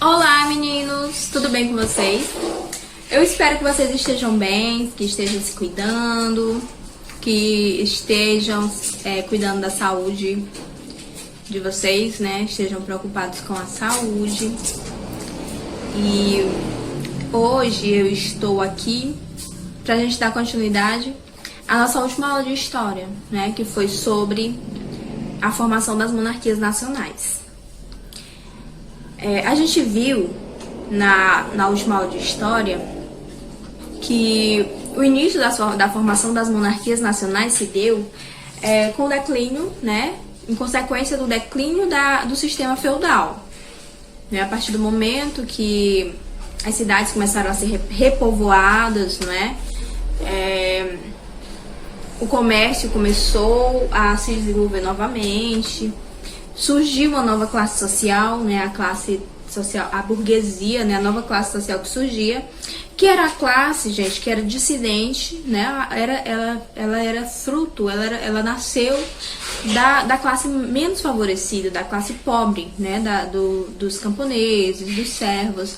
Olá meninos, tudo bem com vocês? Eu espero que vocês estejam bem, que estejam se cuidando, que estejam cuidando da saúde de vocês, né? Estejam preocupados com a saúde. E hoje eu estou aqui pra gente dar continuidade à nossa última aula de história, né? Que foi sobre a formação das monarquias nacionais. A gente viu na última aula de história que o início da formação das monarquias nacionais se deu com o declínio, né, em consequência do declínio do sistema feudal. Né, a partir do momento que as cidades começaram a ser repovoadas, não é? O comércio começou a se desenvolver novamente. Surgiu uma nova classe social, né, a classe social, a burguesia, né, a nova classe social que surgia, que era a classe, gente, que era dissidente, né, ela era fruto, ela nasceu da classe menos favorecida, da classe pobre, né, dos camponeses, dos servos.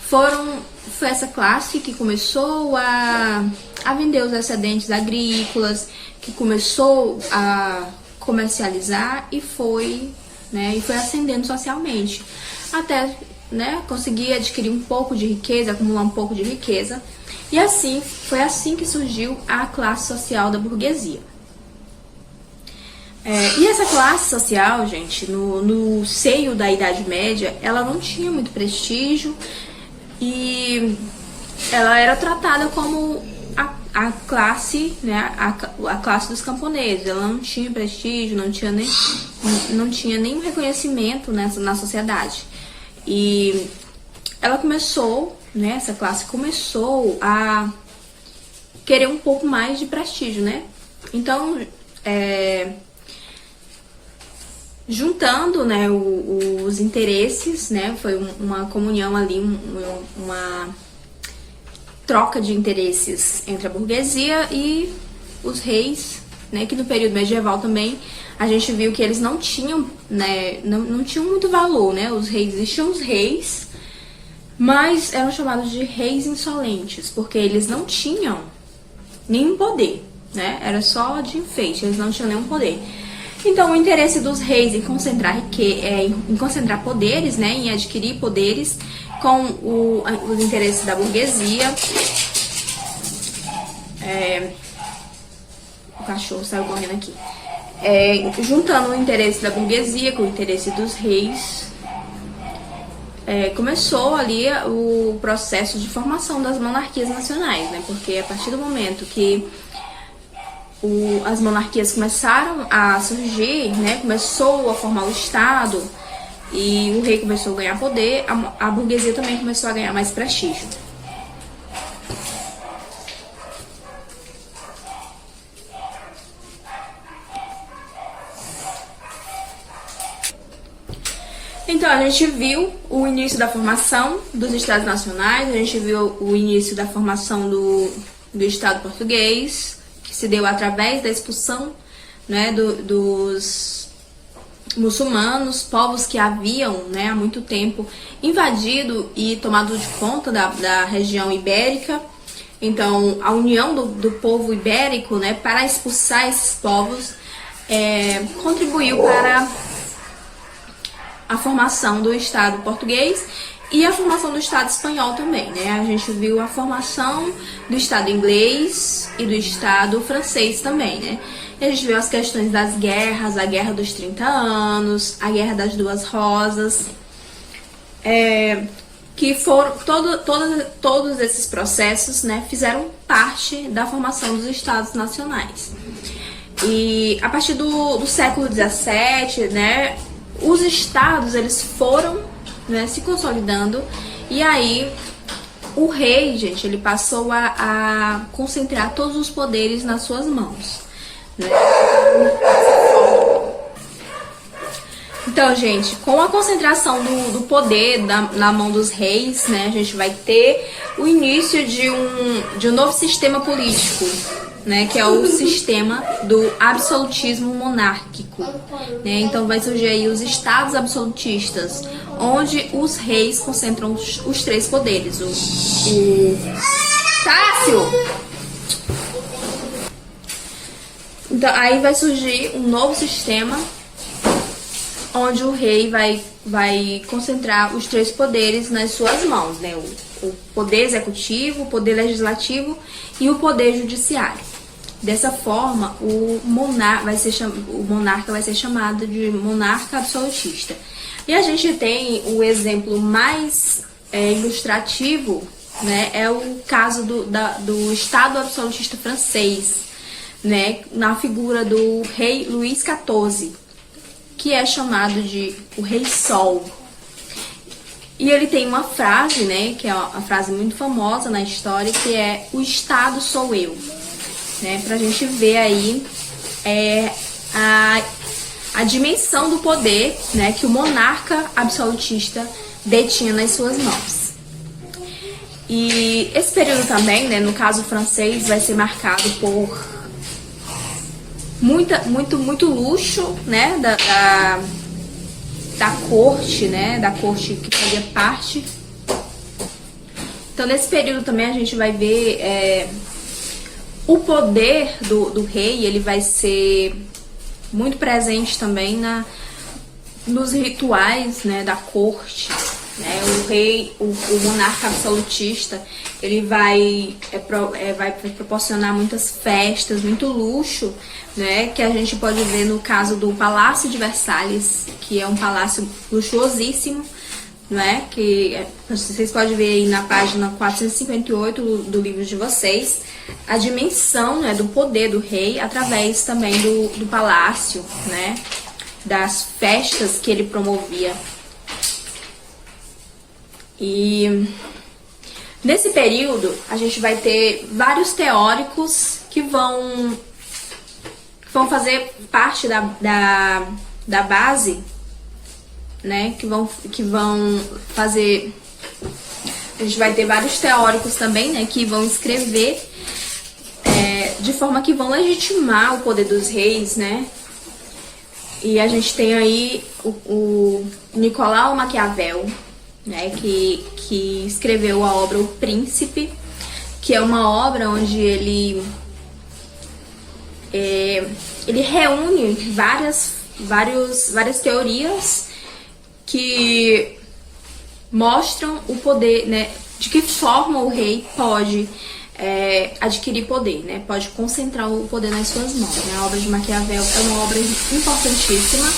Foi essa classe que começou a vender os excedentes agrícolas, que começou a comercializar e foi ascendendo socialmente, até, né, conseguir adquirir um pouco de riqueza, acumular um pouco de riqueza, e foi assim que surgiu a classe social da burguesia. E essa classe social, gente, no seio da Idade Média, ela não tinha muito prestígio e ela era tratada como a classe, né, a classe dos camponeses. Ela não tinha prestígio, não tinha nenhum reconhecimento na sociedade. E ela começou, né, essa classe começou a querer um pouco mais de prestígio, né? Então, juntando, né, os interesses, né, foi uma comunhão ali, uma troca de interesses entre a burguesia e os reis, né, que no período medieval também a gente viu que eles não tinham, né, não tinham muito valor, né, os reis, existiam os reis, mas eram chamados de reis insolentes, porque eles não tinham nenhum poder, né, era só de enfeite, eles não tinham nenhum poder. Então o interesse dos reis em concentrar poderes, né, em adquirir poderes, com os interesses da burguesia. O cachorro saiu correndo aqui. Juntando o interesse da burguesia com o interesse dos reis, começou ali o processo de formação das monarquias nacionais, né? Porque a partir do momento que as monarquias começaram a surgir, né? Começou a formar o Estado, e o rei começou a ganhar poder, a burguesia também começou a ganhar mais prestígio. Então, a gente viu o início da formação dos Estados Nacionais, a gente viu o início da formação do Estado português, que se deu através da expulsão, né, dos muçulmanos, povos que haviam, né, há muito tempo invadido e tomado de conta da região ibérica. Então, a união do povo ibérico, né, para expulsar esses povos contribuiu para a formação do Estado português e a formação do Estado espanhol também, né? A gente viu a formação do Estado inglês e do Estado francês também, né? A gente viu as questões das guerras, a Guerra dos 30 anos, a Guerra das Duas Rosas, que foram todos esses processos, né, fizeram parte da formação dos Estados nacionais. E a partir do século XVII, né, os estados eles foram, né, se consolidando, e aí o rei, gente, ele passou a concentrar todos os poderes nas suas mãos, né? Então, gente, com a concentração do poder na mão dos reis, né, a gente vai ter o início de um novo sistema político, né, que é o sistema do absolutismo monárquico, né? Então vai surgir aí os estados absolutistas, onde os reis concentram os três poderes. O Tássio! Então aí vai surgir um novo sistema onde o rei vai concentrar os três poderes nas suas mãos, né? O poder executivo, o poder legislativo e o poder judiciário. Dessa forma, o monarca vai ser chamado de monarca absolutista. E a gente tem o exemplo mais ilustrativo, né? É o caso do Estado absolutista francês, né? Na figura do rei Luís XIV, que é chamado de o Rei Sol. E ele tem uma frase, né, que é uma frase muito famosa na história, que é: o Estado sou eu. Né, pra gente ver aí a dimensão do poder, né, que o monarca absolutista detinha nas suas mãos. E esse período também, né, no caso francês, vai ser marcado por muito luxo, né, da corte, né, da corte que fazia parte. Então nesse período também a gente vai ver o poder do rei, ele vai ser muito presente também nos rituais, né, da corte. Né? O rei, o monarca absolutista, ele vai proporcionar muitas festas, muito luxo, né? Que a gente pode ver no caso do Palácio de Versalhes, que é um palácio luxuosíssimo, né? Que vocês podem ver aí na página 458 do livro de vocês, a dimensão, né, do poder do rei através também do palácio, né? Das festas que ele promovia. E nesse período a gente vai ter vários teóricos que vão fazer parte da base, né? Que vão fazer. A gente vai ter vários teóricos também, né? Que vão escrever de forma que vão legitimar o poder dos reis, né? E a gente tem aí o Nicolau Maquiavel, né, que escreveu a obra O Príncipe, que é uma obra onde ele reúne várias teorias que mostram o poder, né, de que forma o rei pode adquirir poder, né, pode concentrar o poder nas suas mãos. Né? A obra de Maquiavel é uma obra importantíssima,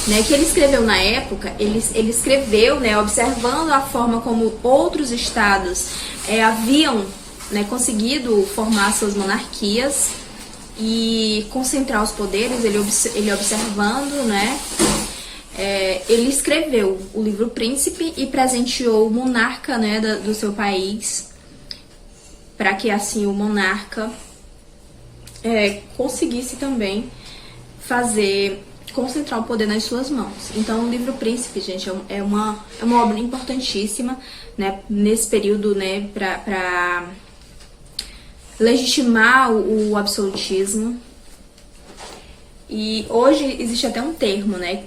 né, que ele escreveu na época. Ele escreveu, né, observando a forma como outros estados haviam, né, conseguido formar suas monarquias e concentrar os poderes. Ele observando, né, ele escreveu o livro Príncipe e presenteou o monarca, né, do seu país, para que assim o monarca conseguisse também concentrar o poder nas suas mãos. Então o livro Príncipe, gente, é uma obra importantíssima, né, nesse período, né, para legitimar o absolutismo. E hoje existe até um termo, né,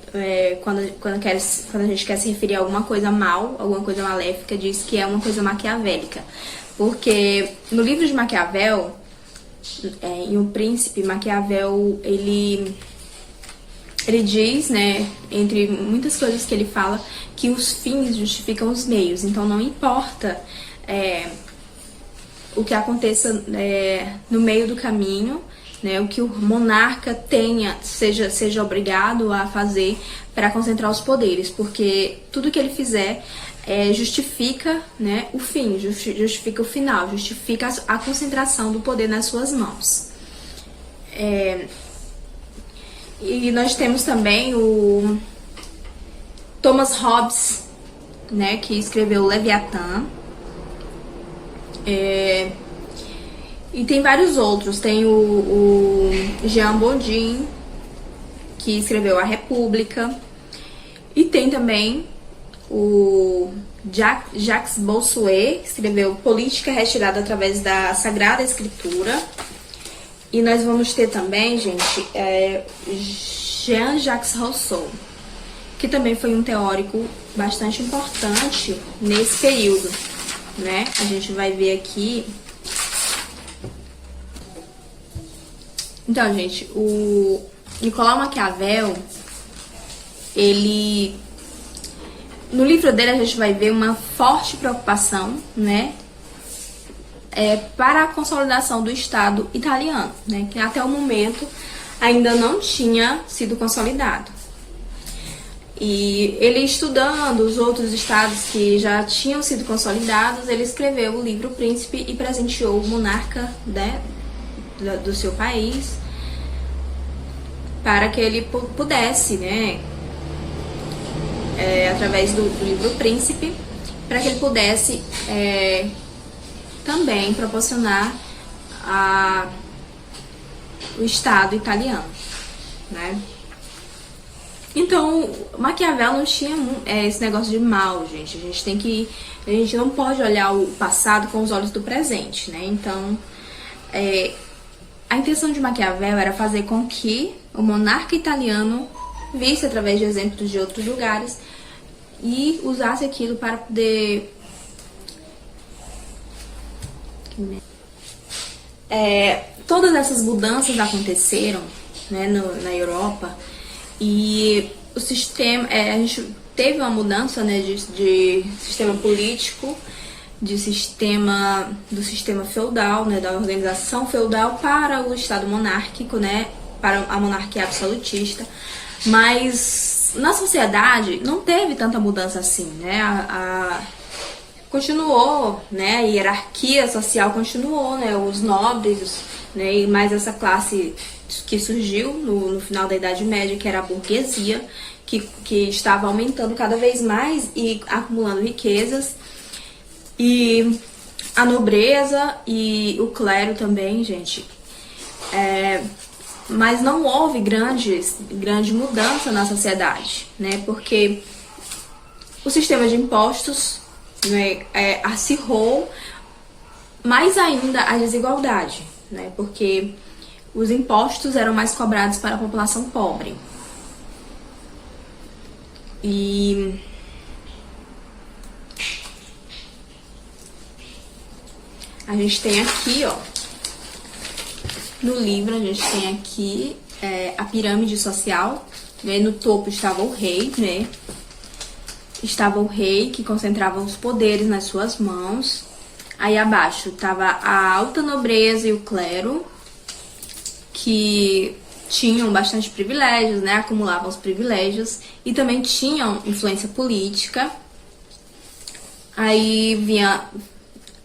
quando a gente quer se referir a alguma coisa mal, alguma coisa maléfica, diz que é uma coisa maquiavélica. Porque no livro de Maquiavel, em O Príncipe, Maquiavel, ele diz, né, entre muitas coisas que ele fala, que os fins justificam os meios. Então não importa o que aconteça no meio do caminho, né, o que o monarca seja obrigado a fazer para concentrar os poderes, porque tudo que ele fizer justifica, né, o fim, justifica o final, justifica a concentração do poder nas suas mãos. E nós temos também o Thomas Hobbes, né, que escreveu Leviatã. E tem vários outros. Tem o Jean Bodin, que escreveu A República. E tem também o Jacques Bossuet, que escreveu Política Retirada através da Sagrada Escritura. E nós vamos ter também, gente, Jean-Jacques Rousseau, que também foi um teórico bastante importante nesse período, né? A gente vai ver aqui. Então, gente, o Nicolau Maquiavel, ele... No livro dele a gente vai ver uma forte preocupação, né? Para a consolidação do Estado italiano, né? Que até o momento ainda não tinha sido consolidado. E ele, estudando os outros estados que já tinham sido consolidados, ele escreveu o livro Príncipe e presenteou o monarca, né, do seu país, para que ele pudesse, né, através do livro Príncipe, para que ele pudesse também proporcionar o Estado italiano, né? Então, Maquiavel não tinha esse negócio de mal, gente. A gente não pode olhar o passado com os olhos do presente, né? Então, a intenção de Maquiavel era fazer com que o monarca italiano visse através de exemplos de outros lugares e usasse aquilo para poder todas essas mudanças aconteceram, né, na Europa, e o sistema, a gente teve uma mudança, né, de sistema político, do sistema feudal, né, da organização feudal para o Estado monárquico, né, para a monarquia absolutista. Mas na sociedade não teve tanta mudança assim, né? Continuou, né? A hierarquia social continuou, né? Os nobres, né? E mais essa classe que surgiu no final da Idade Média, que era a burguesia, que estava aumentando cada vez mais e acumulando riquezas. E a nobreza e o clero também, gente. Mas não houve grande mudança na sociedade, né? Porque o sistema de impostos, né, acirrou mais ainda a desigualdade, né? Porque os impostos eram mais cobrados para a população pobre. E a gente tem aqui, ó, no livro a gente tem aqui a pirâmide social, né? No topo estava o rei, né? Estava o rei que concentrava os poderes nas suas mãos. Aí abaixo estava a alta nobreza e o clero, que tinham bastante privilégios, né? Acumulavam os privilégios e também tinham influência política. Aí vinha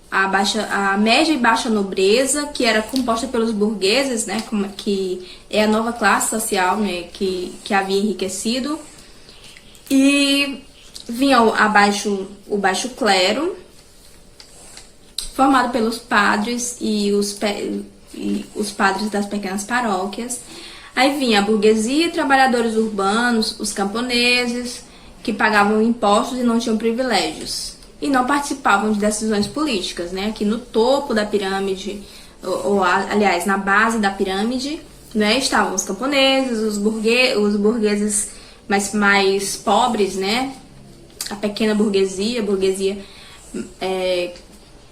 a média e baixa nobreza, que era composta pelos burgueses, né, que é a nova classe social, né, que havia enriquecido. E vinha o baixo clero, formado pelos padres e os padres das pequenas paróquias. Aí vinha a burguesia, trabalhadores urbanos, os camponeses, que pagavam impostos e não tinham privilégios e não participavam de decisões políticas, né? Aqui no topo da pirâmide, aliás, na base da pirâmide, né, estavam os camponeses, os burgueses mais pobres, né? A pequena burguesia,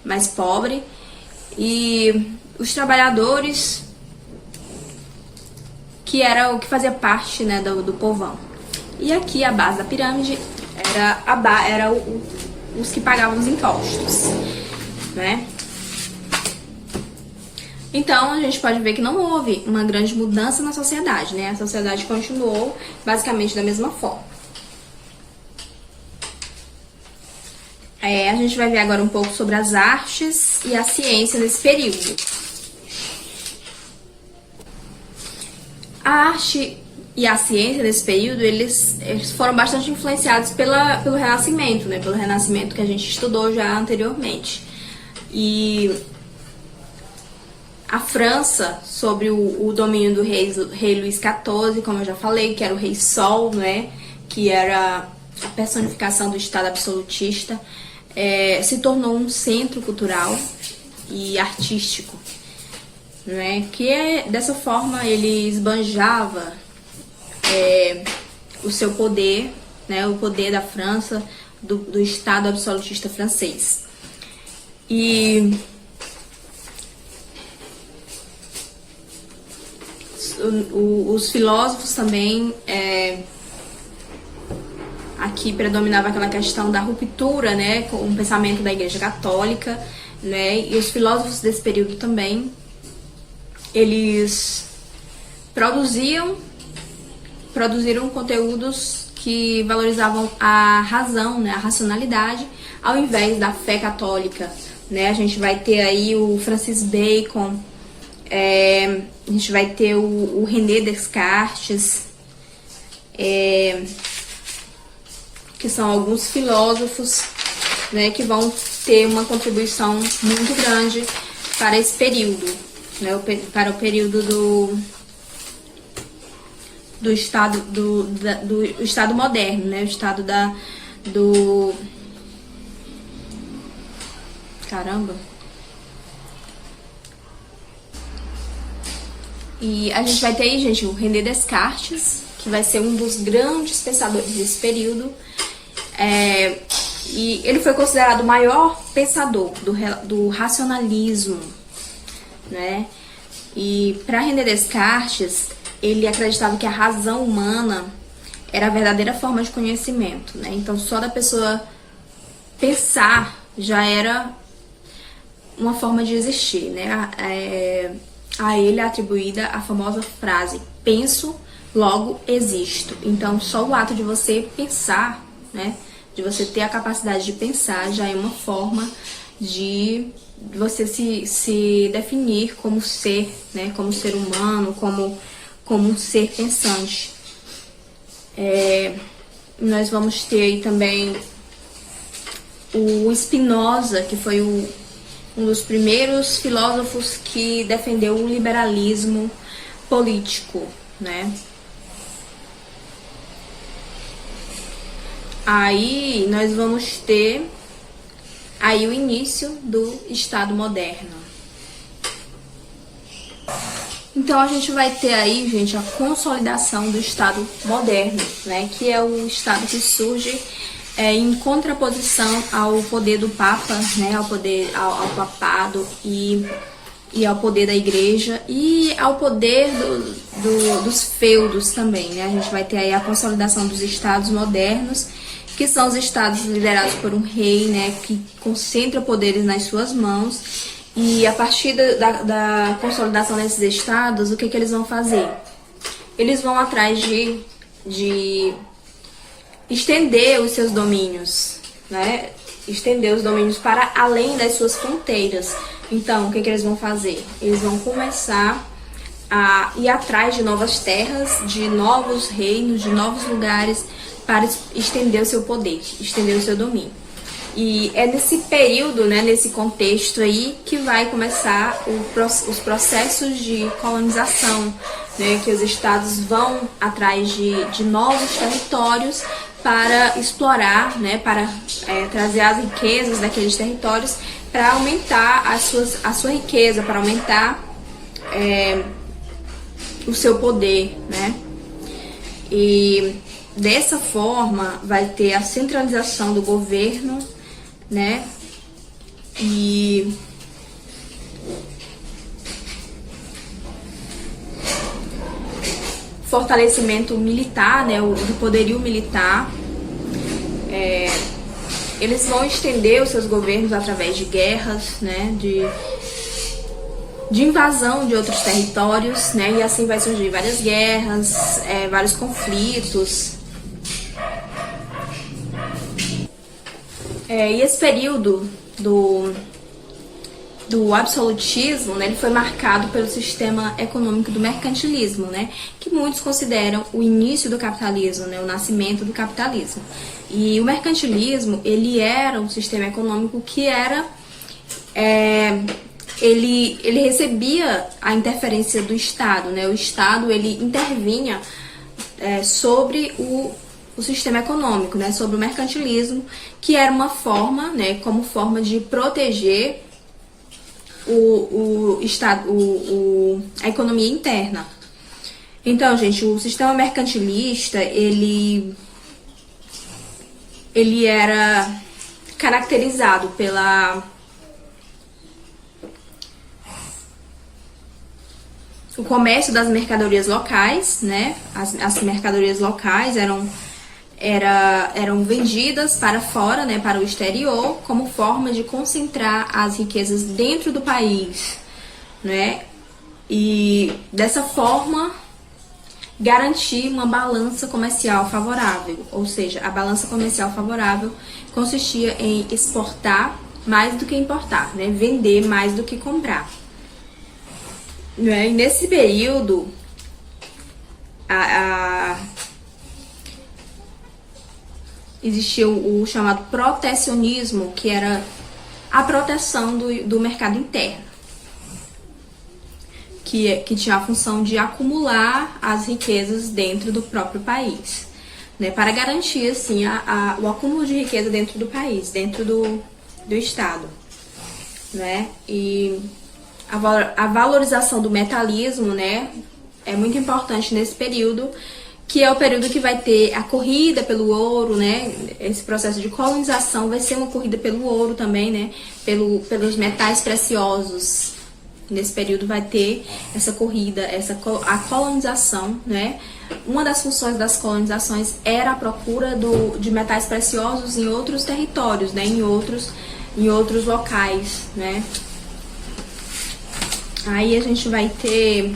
mais pobre, e os trabalhadores, que era o que fazia parte, né, do povão. E aqui a base da pirâmide era os que pagavam os impostos, né? Então a gente pode ver que não houve uma grande mudança na sociedade, né? A sociedade continuou basicamente da mesma forma. A gente vai ver agora um pouco sobre as artes e a ciência nesse período. A arte e a ciência nesse período, eles foram bastante influenciados pelo Renascimento, né? Pelo Renascimento que a gente estudou já anteriormente. E a França, sob o domínio do rei Luís XIV, como eu já falei, que era o rei Sol, né? Que era a personificação do Estado absolutista, se tornou um centro cultural e artístico. né? Dessa forma ele esbanjava o seu poder, né? O poder da França, do Estado absolutista francês. E os filósofos também, aqui predominava aquela questão da ruptura, né, com o pensamento da Igreja Católica, né, e os filósofos desse período também, eles produziram conteúdos que valorizavam a razão, né, a racionalidade, ao invés da fé católica, né. A gente vai ter aí o Francis Bacon, a gente vai ter o René Descartes, que são alguns filósofos, né, que vão ter uma contribuição muito grande para esse período, né, para o período do Estado do Estado moderno, né, o Estado caramba. E a gente vai ter aí, gente, o René Descartes, que vai ser um dos grandes pensadores desse período. E ele foi considerado o maior pensador do racionalismo, né? E para René Descartes, ele acreditava que a razão humana era a verdadeira forma de conhecimento, né? Então, só da pessoa pensar já era uma forma de existir, né? A ele é atribuída a famosa frase: penso, logo existo. Então, só o ato de você pensar, né, de você ter a capacidade de pensar, já é uma forma de você se definir como ser, né, como ser humano, como um ser pensante. Nós vamos ter aí também o Spinoza, que foi um dos primeiros filósofos que defendeu o liberalismo político, né? Aí nós vamos ter aí o início do Estado moderno. Então a gente vai ter aí, gente, a consolidação do Estado moderno, né? Que é o Estado que surge em contraposição ao poder do Papa, né, ao papado e ao poder da Igreja e ao poder dos feudos também, né? A gente vai ter aí a consolidação dos estados modernos, que são os estados liderados por um rei, né, que concentra poderes nas suas mãos. E a partir da consolidação desses estados, o que eles vão fazer? Eles vão atrás de estender os seus domínios, né? Estender os domínios para além das suas fronteiras. Então, o que eles vão fazer? Eles vão começar a ir atrás de novas terras, de novos reinos, de novos lugares, para estender o seu poder, estender o seu domínio. E é nesse período, né, nesse contexto aí, que vai começar os processos de colonização, né, que os estados vão atrás de novos territórios para explorar, né, para trazer as riquezas daqueles territórios, para aumentar a sua riqueza, para aumentar o seu poder, né? E dessa forma vai ter a centralização do governo, né? E fortalecimento militar, né, do poderio militar. Eles vão estender os seus governos através de guerras, né, de invasão de outros territórios, né, e assim vai surgir várias guerras, vários conflitos. E esse período do absolutismo, né, ele foi marcado pelo sistema econômico do mercantilismo, né, que muitos consideram o início do capitalismo, né, o nascimento do capitalismo. E o mercantilismo, ele era um sistema econômico que era ele recebia a interferência do Estado, né? O Estado, ele intervinha sobre o sistema econômico, né? Sobre o mercantilismo, que era uma forma, né? Como forma de proteger a economia interna. Então, gente, o sistema mercantilista, ele era caracterizado o comércio das mercadorias locais, né? As mercadorias locais eram vendidas para fora, né, para o exterior, como forma de concentrar as riquezas dentro do país, né? E dessa forma garantir uma balança comercial favorável, ou seja, a balança comercial favorável consistia em exportar mais do que importar, né? Vender mais do que comprar. E nesse período, existia o chamado protecionismo, que era a proteção do mercado interno, que tinha a função de acumular as riquezas dentro do próprio país, né, para garantir assim, o acúmulo de riqueza dentro do país, dentro do Estado, né? E a valorização do metalismo, né, é muito importante nesse período, que é o período que vai ter a corrida pelo ouro, né? Esse processo de colonização vai ser uma corrida pelo ouro também, né? Pelos metais preciosos. Nesse período vai ter essa corrida, a colonização, né? Uma das funções das colonizações era a procura de metais preciosos em outros territórios, né? Em outros locais, né? Aí a gente vai ter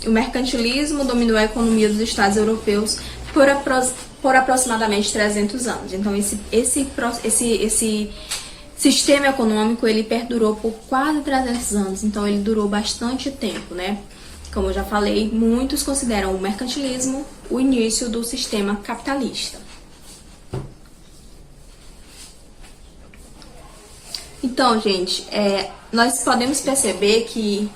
o mercantilismo dominou a economia dos estados europeus por aproximadamente 300 anos. Então esse sistema econômico, ele perdurou por quase 300 anos. Então ele durou bastante tempo, né? Como eu já falei, muitos consideram o mercantilismo o início do sistema capitalista. Então, gente, nós podemos perceber que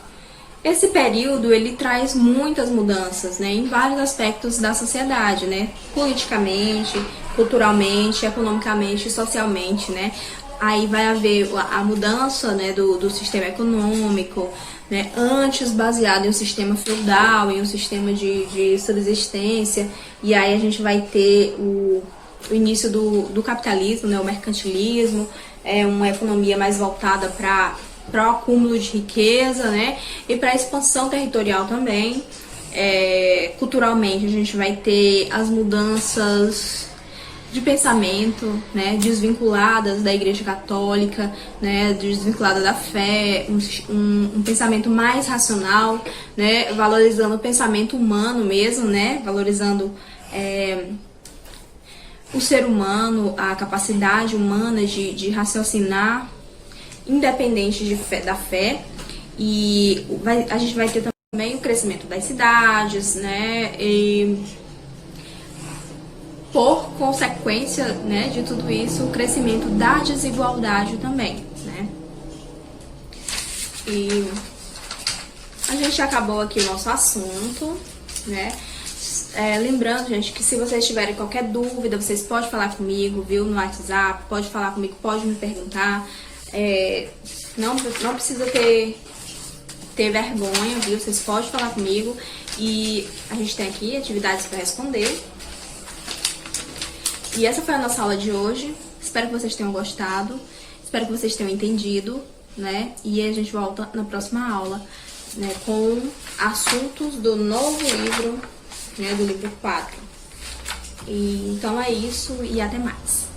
esse período, ele traz muitas mudanças, né, em vários aspectos da sociedade, né, politicamente, culturalmente, economicamente e socialmente, né. Aí vai haver a mudança, né, do sistema econômico, né, antes baseado em um sistema feudal, em um sistema de subsistência, e aí a gente vai ter o início do capitalismo, né, o mercantilismo, uma economia mais voltada para o acúmulo de riqueza, né, e para a expansão territorial também. Culturalmente a gente vai ter as mudanças de pensamento, né, desvinculadas da Igreja Católica, né, desvinculada da fé, um pensamento mais racional, né, valorizando o pensamento humano mesmo, né, valorizando o ser humano, a capacidade humana de raciocinar independente da fé. E a gente vai ter também o crescimento das cidades, né, e por consequência, né, de tudo isso, o crescimento da desigualdade também, né. E a gente acabou aqui o nosso assunto, né. Lembrando, gente, que se vocês tiverem qualquer dúvida, vocês podem falar comigo, viu, no WhatsApp, pode falar comigo, pode me perguntar. Não precisa ter vergonha, viu? Vocês podem falar comigo. E a gente tem aqui atividades para responder. E essa foi a nossa aula de hoje. Espero que vocês tenham gostado. Espero que vocês tenham entendido, né? E a gente volta na próxima aula, né, com assuntos do novo livro, né, do livro 4. Então é isso e até mais.